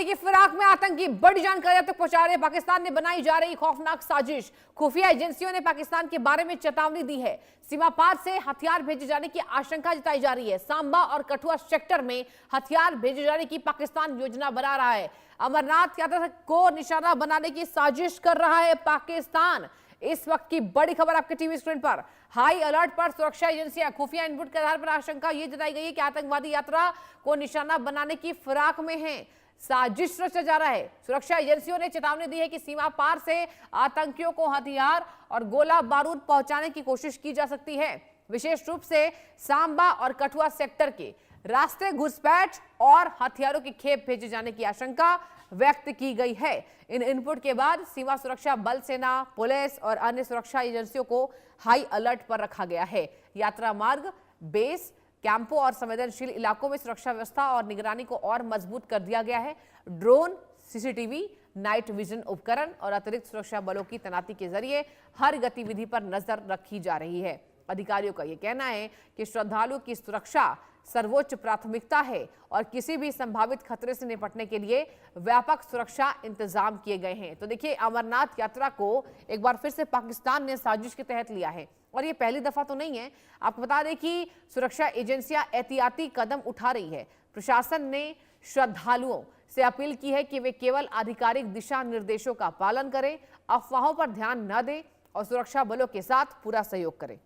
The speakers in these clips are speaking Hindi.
की फिराक में आतंकी बड़ी जानकारी तक पहुंचा रहे पाकिस्तान ने बनाई जा रही खौफनाक साजिश। खुफिया एजेंसियों ने पाकिस्तान के बारे में चेतावनी दी है। सीमा पार से हथियार भेजे जाने की आशंका जताई जा रही है। सांबा और कठुआ सेक्टर में हथियार भेजे जाने की पाकिस्तान योजना बना रहा है। अमरनाथ यात्रा को निशाना बनाने की साजिश कर रहा है पाकिस्तान। इस वक्त की बड़ी खबर आपके टीवी स्क्रीन पर। हाई अलर्ट पर सुरक्षा एजेंसियां। खुफिया इनपुट के आधार पर आशंका यह जताई गई है कि आतंकवादी यात्रा को निशाना बनाने की फिराक में हैं। साजिश रचा जा रहा है। सुरक्षा एजेंसियों ने चेतावनी दी है कि सीमा पार से आतंकियों को हथियार और गोला बारूद पहुंचाने की कोशिश की जा सकती है। विशेष रूप से सांबा और कठुआ सेक्टर के रास्ते घुसपैठ और हथियारों की खेप भेजे जाने की आशंका व्यक्त की गई है। इन इनपुट के बाद सीमा सुरक्षा बल, सेना, पुलिस और अन्य सुरक्षा एजेंसियों को हाई अलर्ट पर रखा गया है। यात्रा मार्ग, बेस कैंपों और संवेदनशील इलाकों में सुरक्षा व्यवस्था और निगरानी को और मजबूत कर दिया गया है। ड्रोन, सीसीटीवी, नाइट विजन उपकरण और अतिरिक्त सुरक्षा बलों की तैनाती के जरिए हर गतिविधि पर नजर रखी जा रही है। अधिकारियों का यह कहना है कि श्रद्धालुओं की सुरक्षा सर्वोच्च प्राथमिकता है और किसी भी संभावित खतरे से निपटने के लिए व्यापक सुरक्षा इंतजाम किए गए हैं। तो देखिए, अमरनाथ यात्रा को एक बार फिर से पाकिस्तान ने साजिश के तहत लिया है और ये पहली दफा तो नहीं है। आपको बता दें कि सुरक्षा एजेंसियां एहतियाती कदम उठा रही है। प्रशासन ने श्रद्धालुओं से अपील की है कि वे केवल आधिकारिक दिशा निर्देशों का पालन करें, अफवाहों पर ध्यान न दें और सुरक्षा बलों के साथ पूरा सहयोग करें।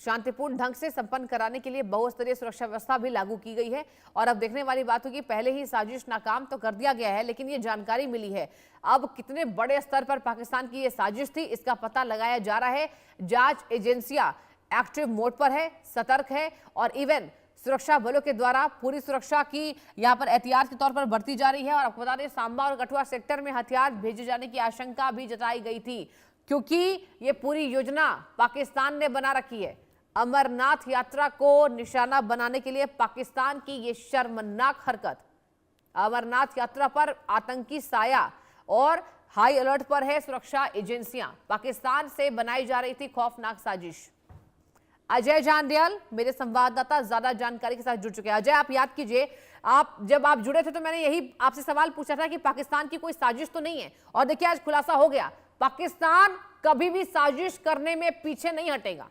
शांतिपूर्ण ढंग से संपन्न कराने के लिए बहुस्तरीय सुरक्षा व्यवस्था भी लागू की गई है। और अब देखने वाली बात होगी, पहले ही साजिश नाकाम तो कर दिया गया है, लेकिन ये जानकारी मिली है। अब कितने बड़े स्तर पर पाकिस्तान की ये साजिश थी, इसका पता लगाया जा रहा है। जांच एजेंसियां एक्टिव मोड पर है, सतर्क है और इवन सुरक्षा बलों के द्वारा पूरी सुरक्षा की यहां पर एहतियात के तौर पर बरती जा रही है। और आपको बता दें, सांबा और कठुआ सेक्टर में हथियार भेजे जाने की आशंका भी जताई गई थी, क्योंकि ये पूरी योजना पाकिस्तान ने बना रखी है। अमरनाथ यात्रा को निशाना बनाने के लिए पाकिस्तान की ये शर्मनाक हरकत। अमरनाथ यात्रा पर आतंकी साया और हाई अलर्ट पर है सुरक्षा एजेंसियां। पाकिस्तान से बनाई जा रही थी खौफनाक साजिश। अजय जांडियाल मेरे संवाददाता ज्यादा जानकारी के साथ जुड़ चुके हैं। अजय, आप याद कीजिए, जब आप जुड़े थे तो मैंने यही आपसे सवाल पूछा था कि पाकिस्तान की कोई साजिश तो नहीं है, और देखिए आज खुलासा हो गया, पाकिस्तान कभी भी साजिश करने में पीछे नहीं हटेगा।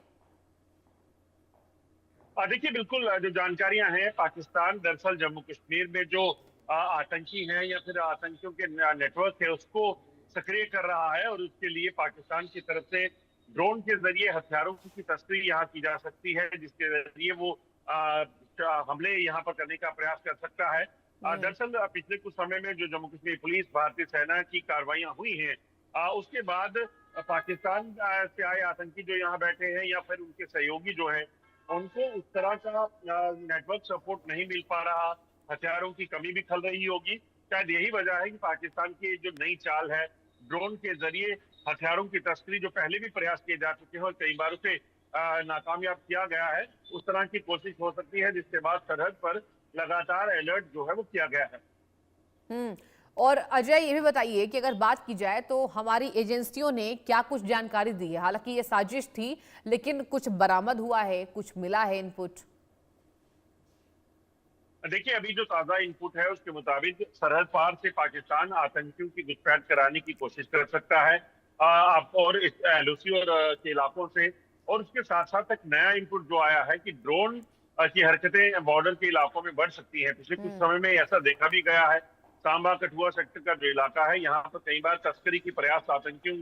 देखिए, बिल्कुल जो जानकारियां हैं, पाकिस्तान दरअसल जम्मू कश्मीर में जो आतंकी हैं या फिर आतंकियों के नेटवर्क है उसको सक्रिय कर रहा है और उसके लिए पाकिस्तान की तरफ से ड्रोन के जरिए हथियारों की तस्करी यहाँ की जा सकती है, जिसके जरिए वो हमले यहाँ पर करने का प्रयास कर सकता है। दरअसल पिछले कुछ समय में जो जम्मू कश्मीर पुलिस, भारतीय सेना की कार्रवाइयां हुई हैं, उसके बाद पाकिस्तान से आए आतंकी जो यहाँ बैठे हैं या फिर उनके सहयोगी जो है, उनको उस तरह का नेटवर्क सपोर्ट नहीं मिल पा रहा, हथियारों की कमी भी खल रही होगी। शायद यही वजह है कि पाकिस्तान की जो नई चाल है, ड्रोन के जरिए हथियारों की तस्करी, जो पहले भी प्रयास किए जा चुके हैं और कई बार उसे नाकामयाब किया गया है, उस तरह की कोशिश हो सकती है, जिसके बाद सरहद पर लगातार अलर्ट जो है वो किया गया है। और अजय, ये भी बताइए कि अगर बात की जाए तो हमारी एजेंसियों ने क्या कुछ जानकारी दी है? हालांकि ये साजिश थी, लेकिन कुछ बरामद हुआ है, कुछ मिला है इनपुट? देखिए, अभी जो ताजा इनपुट है उसके मुताबिक सरहद पार से पाकिस्तान आतंकियों की घुसपैठ कराने की कोशिश कर सकता है और एलओसी और के इलाकों से। और उसके साथ साथ एक नया इनपुट जो आया है कि ड्रोन की हरकतें बॉर्डर के इलाकों में बढ़ सकती है। पिछले कुछ समय में ऐसा देखा भी गया है। सांबा कठुआ सेक्टर का जो इलाका है, यहाँ पर कई बार तस्करी की प्रयास, आतंकियों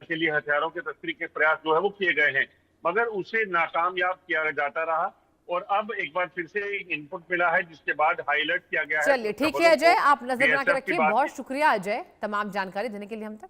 के लिए हथियारों के तस्करी के प्रयास जो है वो किए गए हैं, मगर उसे नाकामयाब किया जाता रहा। और अब एक बार फिर से इनपुट मिला है, जिसके बाद हाईलाइट किया गया है। चलिए ठीक है अजय, आप नजर बना के रखिए। बहुत शुक्रिया अजय, तमाम जानकारी देने के लिए हम तक।